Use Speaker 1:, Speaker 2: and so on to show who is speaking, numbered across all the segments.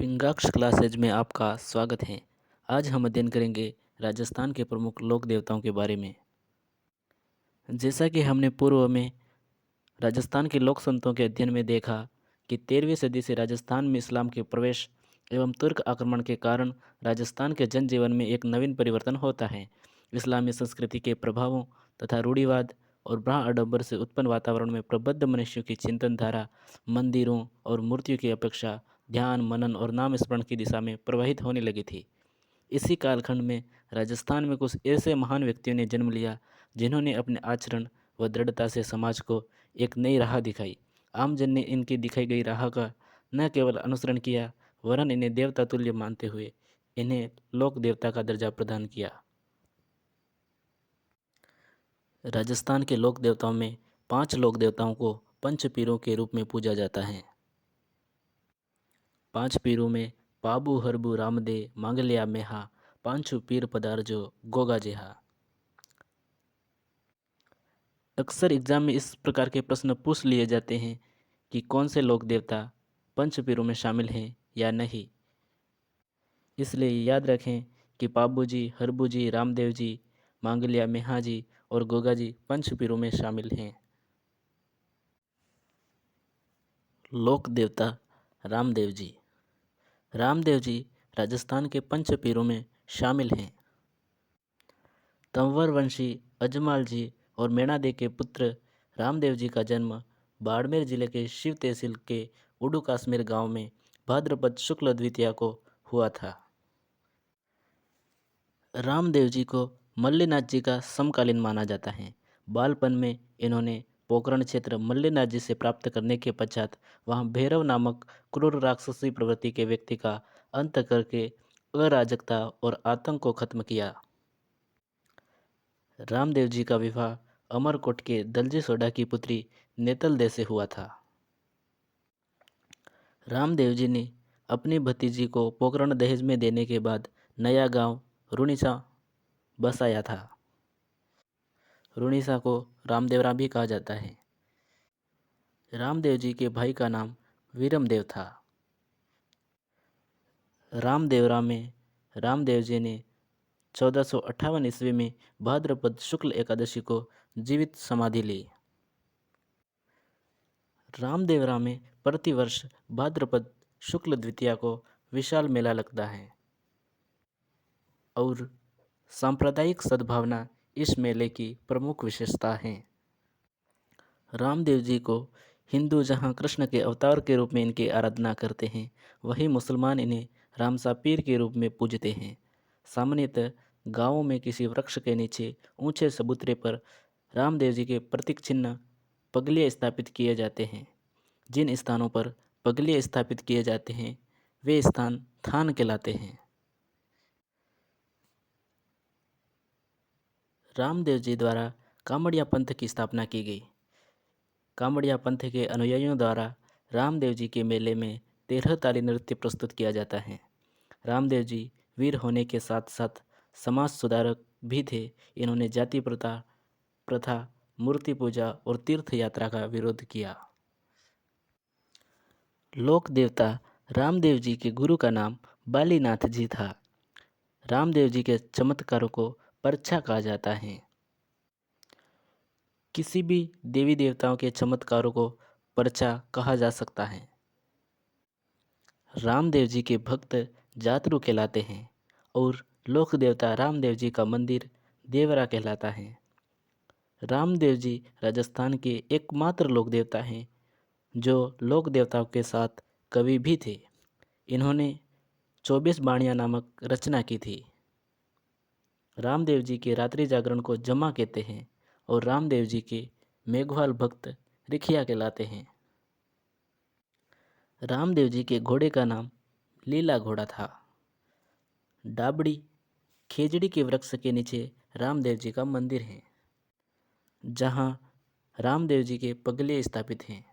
Speaker 1: Pingaksh classes में आपका स्वागत है। आज हम अध्ययन करेंगे राजस्थान के प्रमुख लोक देवताओं के बारे में। जैसा कि हमने पूर्व में राजस्थान के लोक संतों के अध्ययन में देखा कि 13वीं सदी से राजस्थान में इस्लाम के प्रवेश एवं तुर्क आक्रमण के कारण राजस्थान के जनजीवन में एक नवीन परिवर्तन होता है। इस्लामी संस्कृति के प्रभावों तथा रूढ़िवाद और ब्राह्मण आडंबर से उत्पन्न वातावरण में प्रबुद्ध मनुष्यों की चिंतन धारा मंदिरों और मूर्तियों की अपेक्षा ध्यान, मनन और नाम स्मरण की दिशा में प्रवाहित होने लगी थी। इसी कालखंड में राजस्थान में कुछ ऐसे महान व्यक्तियों ने जन्म लिया जिन्होंने अपने आचरण व दृढ़ता से समाज को एक नई राह दिखाई। आमजन ने इनकी दिखाई गई राह का न केवल अनुसरण किया वरन इन्हें देवता तुल्य मानते हुए इन्हें लोक देवता का दर्जा प्रदान किया। राजस्थान के लोक देवताओं में 5 लोक देवताओं को पंच पीरों के रूप में पूजा जाता है। 5 पीरों में पाबू हरबू रामदे मांगल्या मेहा पांचु पीर पदार्जो गोगा जेहा। अक्सर एग्जाम में इस प्रकार के प्रश्न पूछ लिए जाते हैं कि कौन से लोक देवता पंच पीरों में शामिल हैं या नहीं। इसलिए याद रखें कि पाबू जी, हरबू जी, रामदेव जी, मांगल्या मेहा जी और गोगा जी पंच पीरों में शामिल हैं। लोक देवता रामदेव जी। रामदेव जी राजस्थान के पंच पीरों में शामिल हैं। तंवर वंशी अजमाल जी और मेणादे के पुत्र रामदेव जी का जन्म बाड़मेर जिले के शिव तहसील के उडू काश्मीर गांव में भाद्रपद शुक्ल द्वितीया को हुआ था। रामदेव जी को मल्लीनाथ जी का समकालीन माना जाता है। बालपन में इन्होंने पोकरण क्षेत्र मल्लीनाथ जी से प्राप्त करने के पश्चात वहां भैरव नामक क्रूर राक्षसी प्रवृत्ति के व्यक्ति का अंत करके अराजकता और आतंक को खत्म किया। रामदेव जी का विवाह अमरकोट के दलजी सोडा की पुत्री नेतल दे से हुआ था। रामदेव जी ने अपनी भतीजी को पोकरण दहेज में देने के बाद नया गांव रुणीसा बसाया था। रुणीसा को रामदेवरा भी कहा जाता है। रामदेव जी के भाई का नाम वीरमदेव था। रामदेवरा में रामदेव जी ने 1458 ईस्वी में भाद्रपद शुक्ल एकादशी को जीवित समाधि ली। रामदेवरा में प्रतिवर्ष भाद्रपद शुक्ल द्वितीया को विशाल मेला लगता है और सांप्रदायिक सद्भावना इस मेले की प्रमुख विशेषता है। रामदेव जी को हिंदू जहां कृष्ण के अवतार के रूप में इनकी आराधना करते हैं, वहीं मुसलमान इन्हें रामसा पीर के रूप में पूजते हैं। सामान्यतः गांवों में किसी वृक्ष के नीचे ऊंचे चबूतरे पर रामदेव जी के प्रतीक चिन्ह पगलियाँ स्थापित किए जाते हैं। जिन स्थानों पर पगलियाँ स्थापित किए जाते हैं वे स्थान थान कहलाते हैं। रामदेव जी द्वारा कामड़िया पंथ की स्थापना की गई। कामड़िया पंथ के अनुयायियों द्वारा रामदेव जी के मेले में 13 ताली नृत्य प्रस्तुत किया जाता है। रामदेव जी वीर होने के साथ साथ समाज सुधारक भी थे। इन्होंने जाति प्रथा, मूर्ति पूजा और तीर्थ यात्रा का विरोध किया। लोक देवता रामदेव जी के गुरु का नाम बालीनाथ जी था। रामदेव जी के चमत्कारों को परछा कहा जाता है। किसी भी देवी देवताओं के चमत्कारों को परछा कहा जा सकता है। रामदेव जी के भक्त जातरू कहलाते हैं और लोक देवता रामदेव जी का मंदिर देवरा कहलाता है। रामदेव जी राजस्थान के एकमात्र लोक देवता हैं जो लोक देवताओं के साथ कवि भी थे। इन्होंने 24 बाणियाँ नामक रचना की थी। रामदेव जी के रात्रि जागरण को जमा कहते हैं और रामदेव जी के मेघवाल भक्त रिखिया कहलाते हैं। रामदेव जी के घोड़े का नाम लीला घोड़ा था। डाबड़ी खेजड़ी के वृक्ष के नीचे रामदेव जी का मंदिर है जहाँ रामदेव जी के पगले स्थापित हैं।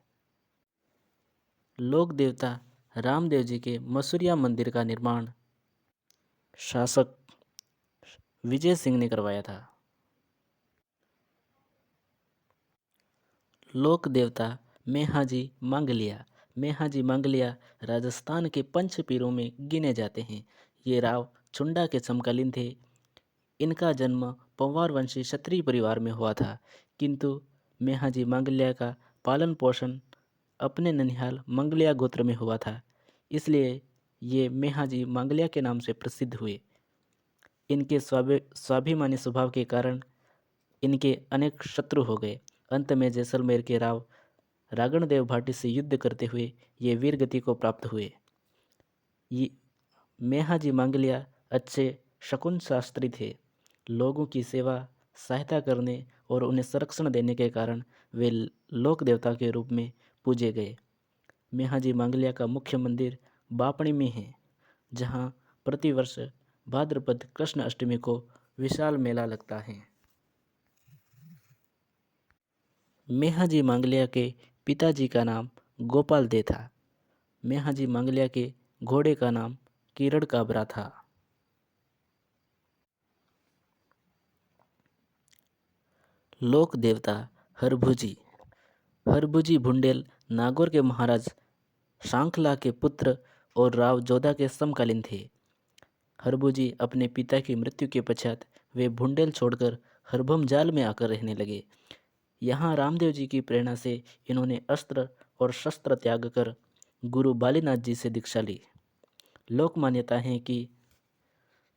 Speaker 1: लोक देवता रामदेव जी के मसूरिया मंदिर का निर्माण शासक विजय सिंह ने करवाया था। लोक देवता मेहाजी मांगलिया मेहाजी मांगलिया राजस्थान के पंच पीरों में गिने जाते हैं। ये राव छुंडा के समकालीन थे। इनका जन्म पंवार वंशी क्षत्रिय परिवार में हुआ था, किंतु मेहाजी मांगलिया का पालन पोषण अपने ननिहाल मंगलिया गोत्र में हुआ था, इसलिए ये मेहाजी मांगलिया के नाम से प्रसिद्ध हुए। इनके स्वाभिमानी स्वभाव के कारण इनके अनेक शत्रु हो गए। अंत में जैसलमेर के राव रागणदेव भाटी से युद्ध करते हुए ये वीर गति को प्राप्त हुए। ये मेहाजी मांगलिया अच्छे शकुन शास्त्री थे। लोगों की सेवा सहायता करने और उन्हें संरक्षण देने के कारण वे लोक देवता के रूप में पूजे गए। मेहाजी मांगलिया का मुख्य मंदिर बापणी में है, जहाँ प्रतिवर्ष भाद्रपद कृष्ण अष्टमी को विशाल मेला लगता है। मेहाजी मांगलिया के पिताजी का नाम गोपाल दे था। मेहाजी मांगलिया के घोड़े का नाम किरण काबरा था। लोक देवता हरभुजी। हरभुजी भुंडेल नागौर के महाराज सांखला के पुत्र और राव जोधा के समकालीन थे। हरभुजी अपने पिता की मृत्यु के पश्चात वे भुंडेल छोड़कर हरभम जाल में आकर रहने लगे। यहाँ रामदेव जी की प्रेरणा से इन्होंने अस्त्र और शस्त्र त्याग कर गुरु बालीनाथ जी से दीक्षा ली। लोक मान्यता है कि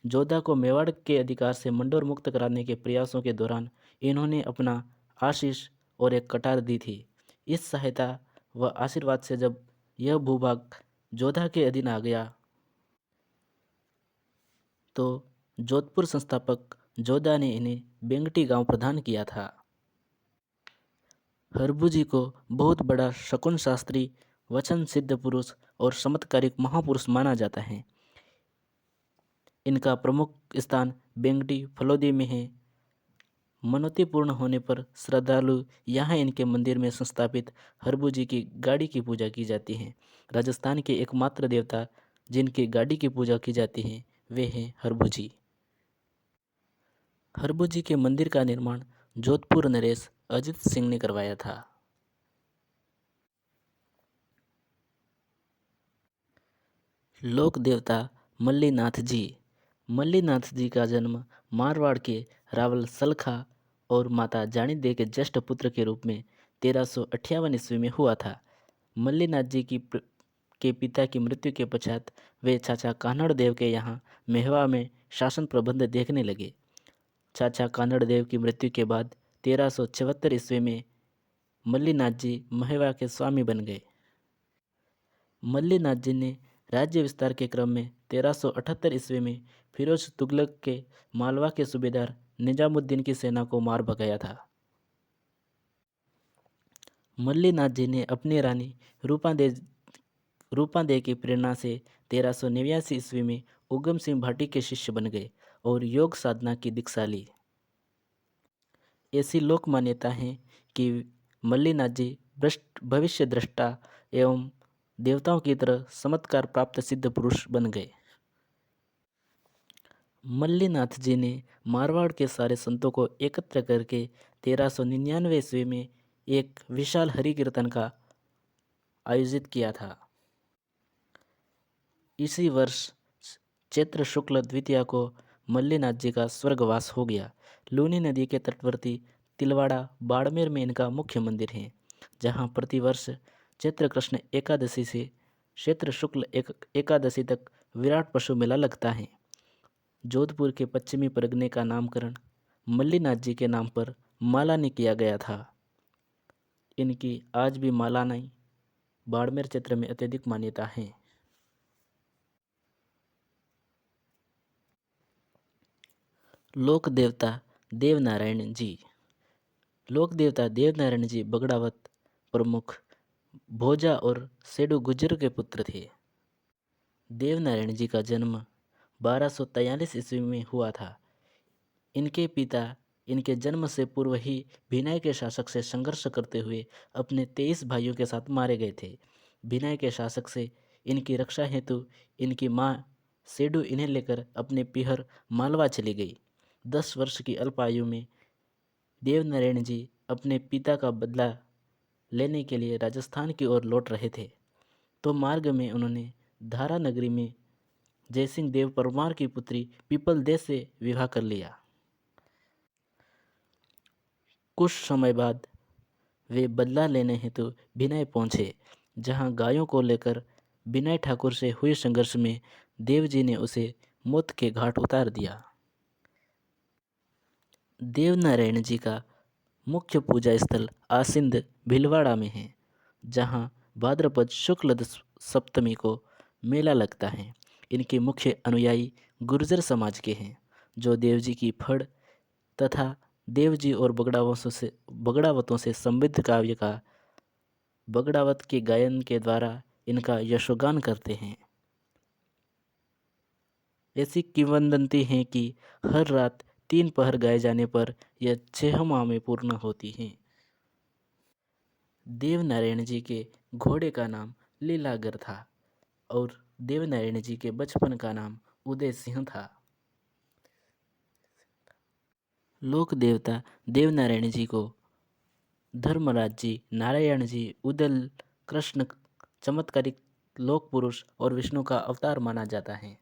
Speaker 1: जोधा को मेवाड़ के अधिकार से मंडोर मुक्त कराने के प्रयासों के दौरान इन्होंने अपना आशीष और एक कटार दी थी। इस सहायता व आशीर्वाद से जब यह भूभाग जोधा के अधीन आ गया तो जोधपुर संस्थापक जोधा ने इन्हें बेंगटी गांव प्रदान किया था। हरभुजी को बहुत बड़ा शकुन शास्त्री, वचन सिद्ध पुरुष और चमत्कारिक महापुरुष माना जाता है। इनका प्रमुख स्थान बेंगटी फलोदी में है। मनोती पूर्ण होने पर श्रद्धालु यहाँ इनके मंदिर में संस्थापित हरभुजी की गाड़ी की पूजा की जाती है। राजस्थान के एकमात्र देवता जिनकी गाड़ी की पूजा की जाती है वे हैं हरभुजी। हरभुजी के मंदिर का निर्माण जोधपुर नरेश अजित सिंह ने करवाया था। लोक देवता मल्लीनाथ जी। मल्लीनाथ जी का जन्म मारवाड़ के रावल सलखा और माता जानी दे के ज्येष्ठ पुत्र के रूप में 1358 ईस्वी में हुआ था। मल्लीनाथ जी के पिता की मृत्यु के पश्चात वे चाचा कान्हड़ देव के यहाँ मेहवा में शासन प्रबंध देखने लगे। चाचा कान्हड़ देव की मृत्यु के बाद 1374 ईस्वी में मल्लीनाथ जी मेहवा के स्वामी बन गए। मल्लीनाथ जी ने राज्य विस्तार के क्रम में 1378 ईस्वी में फिरोज तुगलक के मालवा के सूबेदार निजामुद्दीन की सेना को मार भगाया था। मल्लीनाथ जी ने अपनी रानी रूपादे की प्रेरणा से 1389 ईस्वी में उगम सिंह भाटी के शिष्य बन गए और योग साधना की दीक्षा ली। ऐसी लोक मान्यता है कि मल्लीनाथ जी भविष्य दृष्टा एवं देवताओं की तरह चमत्कार प्राप्त सिद्ध पुरुष बन गए। मल्लीनाथ जी ने मारवाड़ के सारे संतों को एकत्र करके 1399 ईस्वी में एक विशाल हरि कीर्तन का आयोजित किया था। इसी वर्ष चैत्र शुक्ल द्वितीया को मल्लीनाथ जी का स्वर्गवास हो गया। लूनी नदी के तटवर्ती तिलवाड़ा बाड़मेर में इनका मुख्य मंदिर है, जहाँ प्रतिवर्ष चैत्र कृष्ण एकादशी से चैत्र शुक्ल एकादशी तक विराट पशु मेला लगता है। जोधपुर के पश्चिमी परगने का नामकरण मल्लीनाथ जी के नाम पर माला ने किया गया था। इनकी आज भी मालानाई बाड़मेर क्षेत्र में अत्यधिक मान्यता है। लोक देवता देवनारायण जी। लोक देवता देवनारायण जी बगड़ावत प्रमुख भोजा और सेडू गुज्जर के पुत्र थे। देवनारायण जी का जन्म 1243 ईस्वी में हुआ था। इनके पिता इनके जन्म से पूर्व ही भिनाई के शासक से संघर्ष करते हुए अपने 23 भाइयों के साथ मारे गए थे। भिनाई के शासक से इनकी रक्षा हेतु इनकी माँ सेडू इन्हें लेकर अपने पिहर मालवा चली गई। 10 वर्ष की अल्प आयु में देवनारायण जी अपने पिता का बदला लेने के लिए राजस्थान की ओर लौट रहे थे। तो मार्ग में उन्होंने धारा नगरी में जयसिंह देव परमार की पुत्री पीपल देश से विवाह कर लिया। कुछ समय बाद वे बदला लेने हेतु बिनय पहुंचे, जहां गायों को लेकर बिनय ठाकुर से हुए संघर्ष में देवजी ने उसे मौत के घाट उतार दिया। देवनारायण जी का मुख्य पूजा स्थल आसिंद भीलवाड़ा में है, जहां भाद्रपद शुक्ल सप्तमी को मेला लगता है। इनके मुख्य अनुयायी गुर्जर समाज के हैं, जो देवजी की फड़ तथा देवजी और बगड़ावतों से समृद्ध काव्य का बगड़ावत के गायन के द्वारा इनका यशोगान करते हैं। ऐसी किंवदंती है कि हर रात 3 पहर गाए जाने पर यह 6 माह में पूर्ण होती हैं। देवनारायण जी के घोड़े का नाम लीलागर था और देवनारायण जी के बचपन का नाम उदय सिंह था। लोक देवता देवनारायण जी को धर्मराज जी, नारायण जी, उदल, कृष्ण, चमत्कारिक लोक पुरुष और विष्णु का अवतार माना जाता है।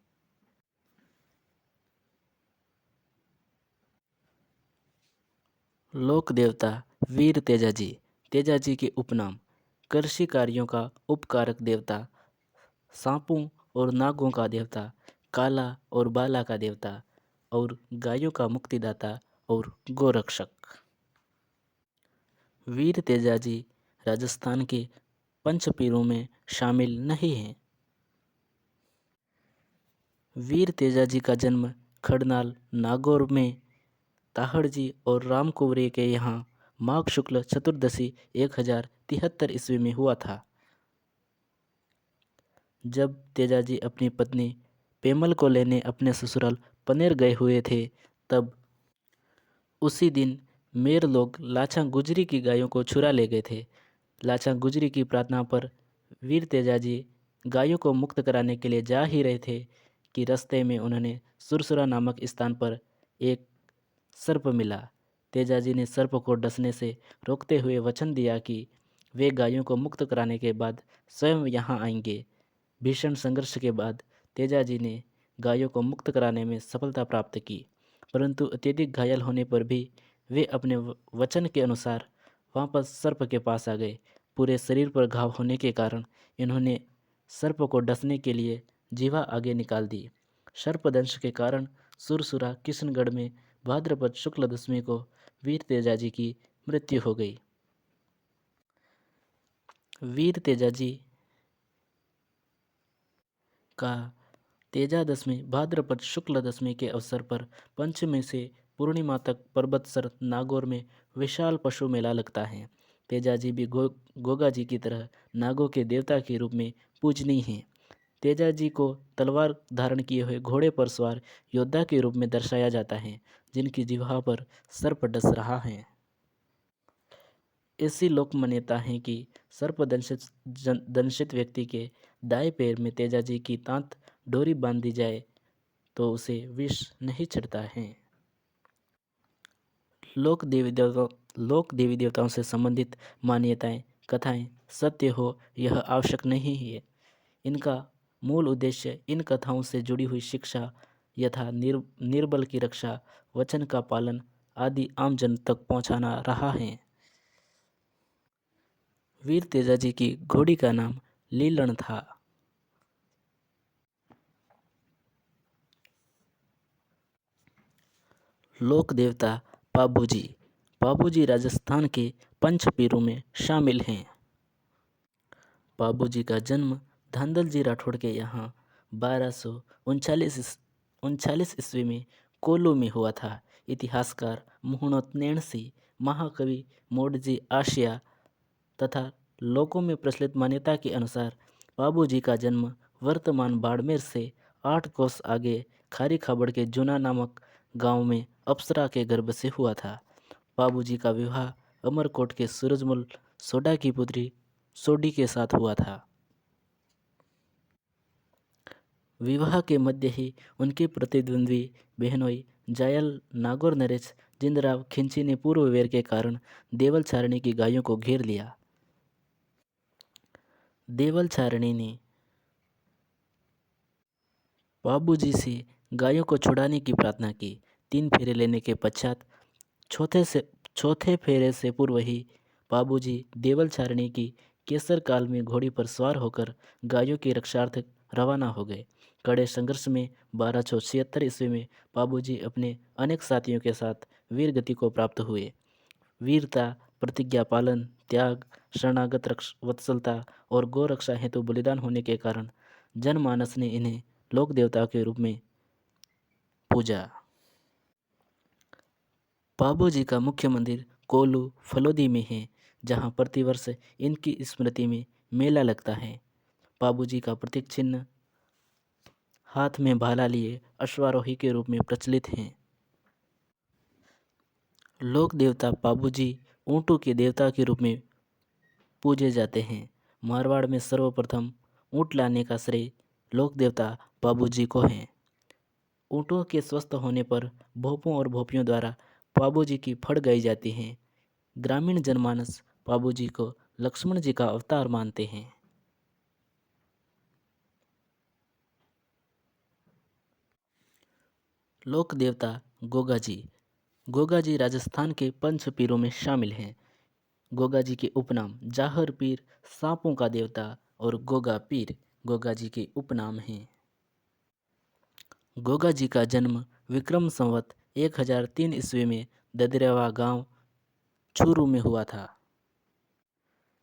Speaker 1: लोक देवता वीर तेजाजी, तेजाजी के उपनाम, कृषि कार्यों का उपकारक देवता, सांपों और नागों का देवता, काला और बाला का देवता और गायों का मुक्तिदाता और गोरक्षक। वीर तेजाजी राजस्थान के पंचपीरों में शामिल नहीं हैं। वीर तेजाजी का जन्म खड़नाल नागौर में ताहड़जी और रामकुंवरे के यहाँ माघ शुक्ल चतुर्दशी 1073 ईस्वी में हुआ था। जब तेजाजी अपनी पत्नी पेमल को लेने अपने ससुराल पनेर गए हुए थे, तब उसी दिन मेर लोग लाछा गुजरी की गायों को चुरा ले गए थे। लाछा गुजरी की प्रार्थना पर वीर तेजाजी गायों को मुक्त कराने के लिए जा ही रहे थे कि रास्ते में उन्होंने सुरसुरा नामक स्थान पर एक सर्प मिला। तेजाजी ने सर्प को डसने से रोकते हुए वचन दिया कि वे गायों को मुक्त कराने के बाद स्वयं यहाँ आएंगे। भीषण संघर्ष के बाद तेजाजी ने गायों को मुक्त कराने में सफलता प्राप्त की, परंतु अत्यधिक घायल होने पर भी वे अपने वचन के अनुसार वापस सर्प के पास आ गए। पूरे शरीर पर घाव होने के कारण इन्होंने सर्प को डसने के लिए जीवा आगे निकाल दी। सर्पदंश के कारण सुरसुरा किशनगढ़ में भाद्रपद शुक्ल दशमी को वीर तेजाजी की मृत्यु हो गई। वीर तेजाजी का तेजादशमी भाद्रपद शुक्ल दशमी के अवसर पर पंचमी से पूर्णिमा तक पर्वतसर नागौर में विशाल पशु मेला लगता है। तेजाजी भी गोगा जी की तरह नागों के देवता के रूप में पूजनीय हैं। तेजाजी को तलवार धारण किए हुए घोड़े पर सवार योद्धा के रूप में दर्शाया जाता है, जिनकी जिह्वा पर सर्प डस रहा है। ऐसी लोक मान्यता है कि दंशित व्यक्ति के दाएं पैर में तेजाजी की तांत डोरी बांध दी जाए तो उसे विष नहीं चढ़ता है। लोक देवी देवताओं से संबंधित मान्यताएं, कथाएं सत्य हो यह आवश्यक नहीं है। इनका मूल उद्देश्य इन कथाओं से जुड़ी हुई शिक्षा यथा निर्बल की रक्षा, वचन का पालन आदि आम जन तक पहुंचाना रहा है। वीर तेजाजी की घोड़ी का नाम लीलन था। लोक देवता पाबूजी, पाबूजी राजस्थान के पंचपीरों में शामिल हैं। पाबूजी का जन्म धांधल जी राठौड़ के यहाँ 1239 ईस्वी में कोल्लू में हुआ था। इतिहासकार मुहूर्त सिंह, महाकवि मोडजी आशिया तथा लोकों में प्रचलित मान्यता के अनुसार पाबूजी का जन्म वर्तमान बाड़मेर से 8 कोस आगे खारी खाबड़ के जूना नामक गांव में अप्सरा के गर्भ से हुआ था। पाबूजी का विवाह अमरकोट के सूरजमल सोडा की पुत्री सोडी के साथ हुआ था। विवाह के मध्य ही उनके प्रतिद्वंद्वी बहनोई जायल नागौर नरेश जिंदराव खिंची ने पूर्व वैर के कारण देवल चारणी की गायों को घेर लिया। देवल चारणी ने बाबूजी से गायों को छुड़ाने की प्रार्थना की। 3 फेरे लेने के पश्चात चौथे फेरे से पूर्व ही बाबूजी देवल चारणी की केसर काल में घोड़ी पर सवार होकर गायों की रक्षार्थ रवाना हो गए। कड़े संघर्ष में 1276 ईस्वी में बाबूजी अपने अनेक साथियों के साथ वीर गति को प्राप्त हुए। वीरता, प्रतिज्ञा पालन, त्याग, शरणागत वत्सलता और गौ रक्षा हेतु बलिदान होने के कारण जनमानस ने इन्हें लोक देवता के रूप में पूजा। बाबूजी का मुख्य मंदिर कोल्लू फलोदी में है, जहां प्रतिवर्ष इनकी स्मृति में मेला लगता है। बाबूजी का प्रतीक चिन्ह हाथ में भाला लिए अश्वारोही के रूप में प्रचलित हैं। लोक देवता बाबूजी ऊँटों के देवता के रूप में पूजे जाते हैं। मारवाड़ में सर्वप्रथम ऊँट लाने का श्रेय लोक देवता बाबूजी को है। ऊँटों के स्वस्थ होने पर भोपों और भोपियों द्वारा बाबूजी की फड़ गाई जाती हैं। ग्रामीण जनमानस बाबूजी को लक्ष्मण जी का अवतार मानते हैं। लोक देवता गोगा जी। गोगा जी राजस्थान के पंच पीरों में शामिल हैं। गोगा जी के उपनाम जाहर पीर, सांपों का देवता और गोगा पीर गोगा जी के उपनाम हैं। गोगा जी का जन्म विक्रम संवत 1003 ईस्वी में ददरेवा गांव चूरू में हुआ था।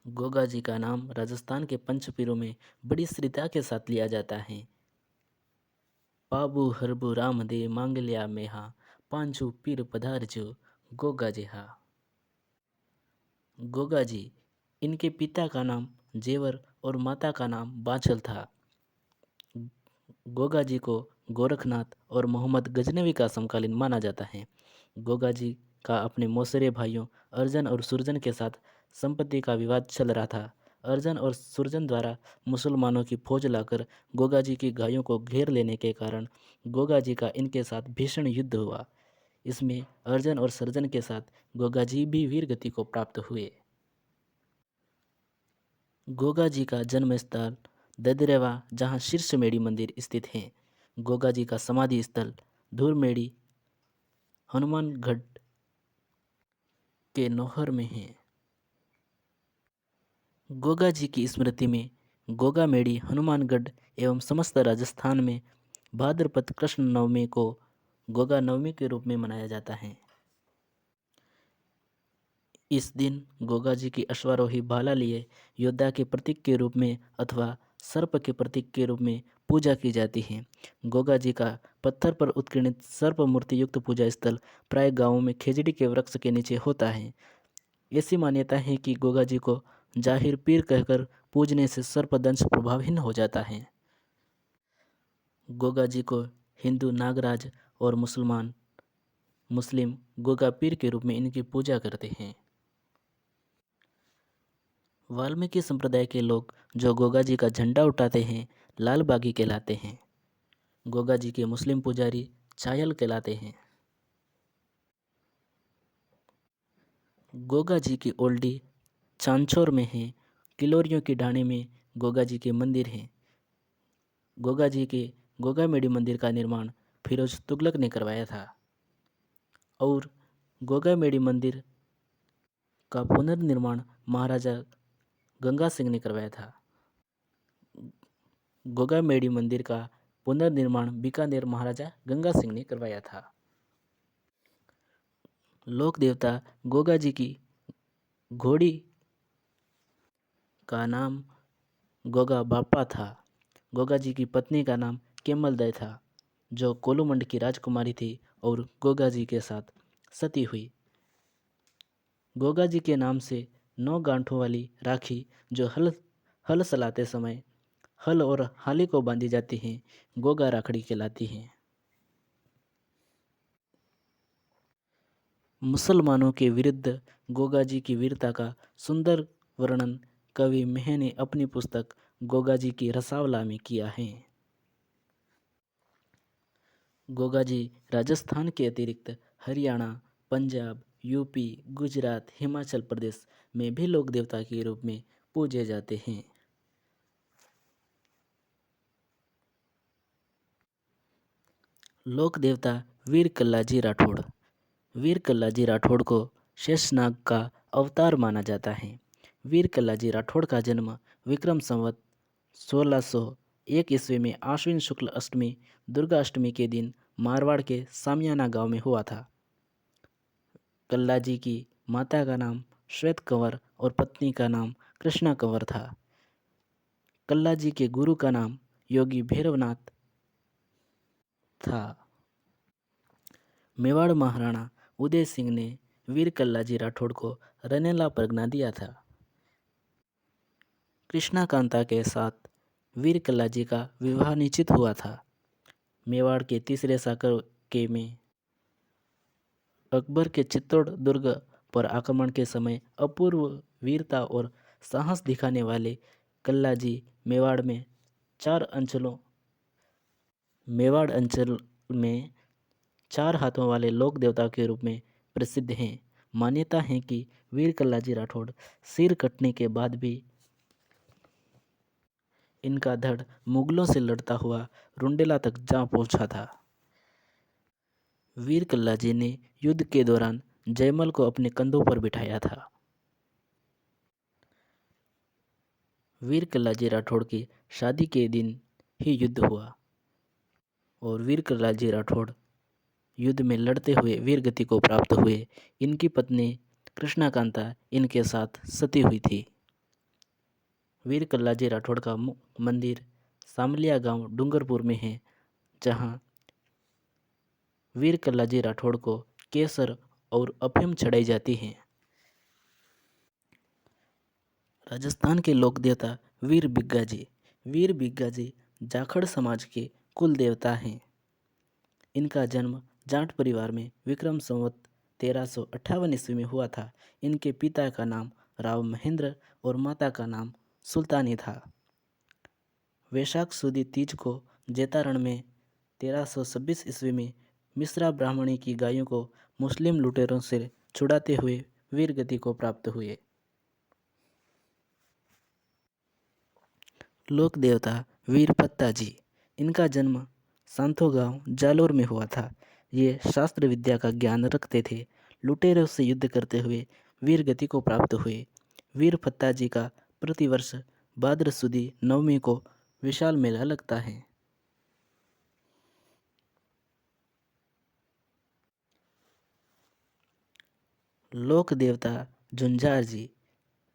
Speaker 1: गोगा जी का नाम राजस्थान के पंचपीरों में बड़ी श्रद्धा के साथ लिया जाता है। पाबू हरबू राम दे मांगल्या मेहा, पांचू पीर पधारजो गोगा जेहा। गोगा जी, इनके पिता का नाम जेवर और माता का नाम बांछल था। गोगा जी को गोरखनाथ और मोहम्मद गजनवी का समकालीन माना जाता है। गोगा जी का अपने मौसेरे भाइयों अर्जन और सुरजन के साथ संपत्ति का विवाद चल रहा था। अर्जन और सुरजन द्वारा मुसलमानों की फौज लाकर गोगा जी की गायों को घेर लेने के कारण गोगा जी का इनके साथ भीषण युद्ध हुआ। इसमें अर्जन और सर्जन के साथ गोगा जी भी वीर गति को प्राप्त हुए। गोगा जी का जन्म स्थल ददरेवा, जहाँ शीर्षमेड़ी मंदिर स्थित है। गोगा जी का समाधि स्थल धूरमेड़ी हनुमानगढ़ के नौहर में है। गोगा जी की स्मृति में गोगा मेड़ी हनुमानगढ़ एवं समस्त राजस्थान में भाद्रपद कृष्ण नवमी को गोगा नवमी के रूप में मनाया जाता है। इस दिन गोगा जी की अश्वारोही भाला लिए योद्धा के प्रतीक के रूप में अथवा सर्प के प्रतीक के रूप में पूजा की जाती है। गोगा जी का पत्थर पर उत्कीर्णित सर्प मूर्ति युक्त पूजा स्थल प्राय गांवों में खेजड़ी के वृक्ष के नीचे होता है। ऐसी मान्यता है कि गोगा जी को जाहिर पीर कहकर पूजने से सर्पदंश प्रभावहीन हो जाता है। गोगा जी को हिंदू नागराज और मुस्लिम गोगा पीर के रूप में इनकी पूजा करते हैं। वाल्मीकि संप्रदाय के लोग जो गोगा जी का झंडा उठाते हैं लाल बागी कहलाते हैं। गोगा जी के मुस्लिम पुजारी चायल कहलाते हैं। गोगा जी की ओल्डी चांचौर में है। किलोरियों की ढाणी में गोगा जी के मंदिर हैं। गोगा जी के गोगामेड़ी मंदिर का निर्माण फिरोज तुगलक ने करवाया था और गोगामेड़ी मंदिर का पुनर्निर्माण महाराजा गंगा सिंह ने करवाया था। गोगामेड़ी मंदिर का पुनर्निर्माण बीकानेर महाराजा गंगा सिंह ने करवाया था। लोक देवता गोगा जी की घोड़ी का नाम गोगा बापा था। गोगा जी की पत्नी का नाम केमलदय था, जो कोलूमंड की राजकुमारी थी और गोगा जी के साथ सती हुई। गोगा जी के नाम से 9 गांठों वाली राखी जो हल चलाते समय हल और हाली को बांधी जाती हैं, गोगा राखड़ी कहलाती हैं। मुसलमानों के विरुद्ध गोगा जी की वीरता का सुंदर वर्णन कवि मेह ने अपनी पुस्तक गोगा जी की रसावला में किया है। गोगा जी राजस्थान के अतिरिक्त हरियाणा, पंजाब, यूपी, गुजरात, हिमाचल प्रदेश में भी लोक देवता के रूप में पूजे जाते हैं। लोक देवता वीर कल्लाजी राठौड़। वीर कल्लाजी राठौड़ को शेषनाग का अवतार माना जाता है। वीर कल्लाजी राठौड़ का जन्म विक्रम संवत 1601 ईस्वी में आश्विन शुक्ल अष्टमी दुर्गा अष्टमी के दिन मारवाड़ के सामियाना गांव में हुआ था। कल्लाजी की माता का नाम श्वेत कंवर और पत्नी का नाम कृष्णा कंवर था। कल्लाजी के गुरु का नाम योगी भैरवनाथ था। मेवाड़ महाराणा उदय सिंह ने वीर कल्लाजी राठौड़ को रनेला परगना दिया था। कृष्णा कांता के साथ वीर कल्लाजी का विवाह निश्चित हुआ था। मेवाड़ के तीसरे साकर के में अकबर के चित्तौड़ दुर्ग पर आक्रमण के समय अपूर्व वीरता और साहस दिखाने वाले कल्लाजी मेवाड़ अंचल में 4 हाथों वाले लोक देवता के रूप में प्रसिद्ध हैं। मान्यता है कि वीर कल्लाजी राठौड़ सिर कटने के बाद भी इनका धड़ मुगलों से लड़ता हुआ रुंडेला तक जा पहुंचा था। वीर कल्लाजी ने युद्ध के दौरान जयमल को अपने कंधों पर बिठाया था। वीर कल्लाजी राठौड़ की शादी के दिन ही युद्ध हुआ और वीर कल्लाजी राठौड़ युद्ध में लड़ते हुए वीर गति को प्राप्त हुए। इनकी पत्नी कृष्णा कांता इनके साथ सती हुई थी। वीर कल्लाजी राठौड़ का मंदिर सामलिया गांव डूंगरपुर में है, जहां वीर कल्लाजी राठौड़ को केसर और अफीम चढ़ाई जाती है। राजस्थान के लोक देवता वीर बिग्गा जी जाखड़ समाज के कुल देवता हैं। इनका जन्म जाट परिवार में विक्रम संवत 1358 ईस्वी में हुआ था। इनके पिता का नाम राव महेंद्र और माता का नाम सुल्तानी था। वैशाख सुदी तीज को जैतारण में 1326 ईस्वी में मिश्रा ब्राह्मणी की गायों को मुस्लिम लुटेरों से छुड़ाते हुए वीर गति को प्राप्त हुए। लोक देवता वीर पत्ता जी। इनका जन्म सांथो गांव जालोर में हुआ था। ये शास्त्र विद्या का ज्ञान रखते थे। लुटेरों से युद्ध करते हुए वीर गति को प्राप्त हुए। वीर पत्ता जी का प्रतिवर्ष भाद्र सुदी नवमी को विशाल मेला लगता है। लोक देवता झुंझार जी।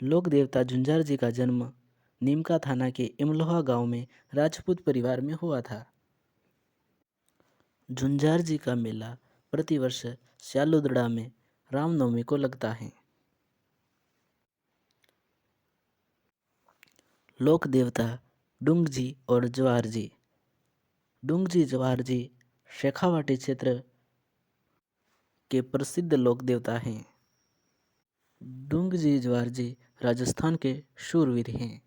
Speaker 1: लोक देवता झुंझार जी का जन्म नीमका थाना के इमलोहा गांव में राजपूत परिवार में हुआ था। झुंझार जी का मेला प्रतिवर्ष स्यालुदड़ा में रामनवमी को लगता है। लोक देवता डुंग जी और जवाहर जी। डुंग जी जवाहर जी शेखावाटी क्षेत्र के प्रसिद्ध लोक देवता हैं। डुंग जी जवाहर जी राजस्थान के शूरवीर हैं।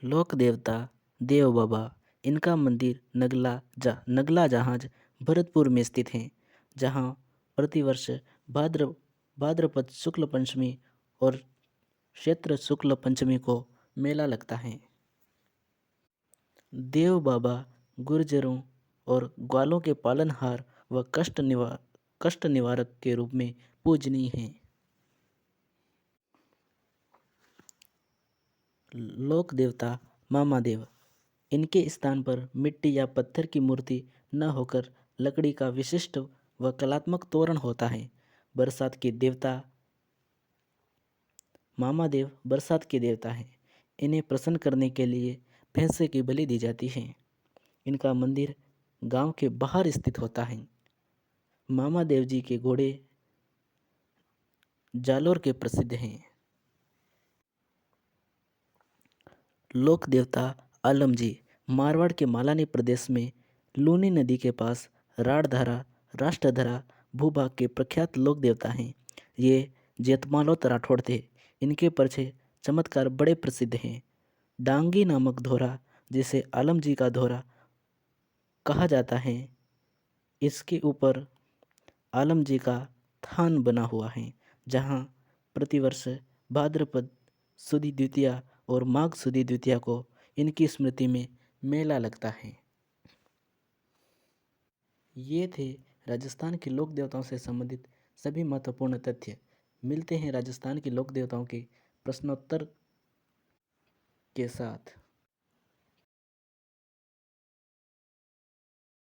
Speaker 1: लोक देवता देव बाबा। इनका मंदिर नगला जहाज भरतपुर में स्थित है, जहां प्रतिवर्ष भाद्रपद शुक्ल पंचमी और चैत्र शुक्ल पंचमी को मेला लगता है। देव बाबा गुर्जरों और ग्वालों के पालनहार व कष्ट निवारक के रूप में पूजनीय हैं। लोक देवता मामादेव। इनके स्थान पर मिट्टी या पत्थर की मूर्ति न होकर लकड़ी का विशिष्ट व कलात्मक तोरण होता है। बरसात के देवता मामादेव बरसात के देवता हैं। इन्हें प्रसन्न करने के लिए भैंसे की बलि दी जाती है। इनका मंदिर गांव के बाहर स्थित होता है। मामादेव जी के घोड़े जालोर के प्रसिद्ध हैं। लोक देवता आलम जी। मारवाड़ के मालानी प्रदेश में लूनी नदी के पास राठधरा राष्ट्रधरा भूभाग के प्रख्यात लोक देवता हैं। ये जेतमालोत राठौड़ थे। इनके परछे चमत्कार बड़े प्रसिद्ध हैं। डांगी नामक धोरा, जिसे आलम जी का धोरा कहा जाता है, इसके ऊपर आलम जी का थान बना हुआ है, जहाँ प्रतिवर्ष भाद्रपद सुदी द्वितीया और माघ सुदी द्वितीया को इनकी स्मृति में मेला लगता है। ये थे राजस्थान के लोक देवताओं से संबंधित सभी महत्वपूर्ण तथ्य। मिलते हैं राजस्थान के लोक देवताओं के प्रश्नोत्तर के साथ।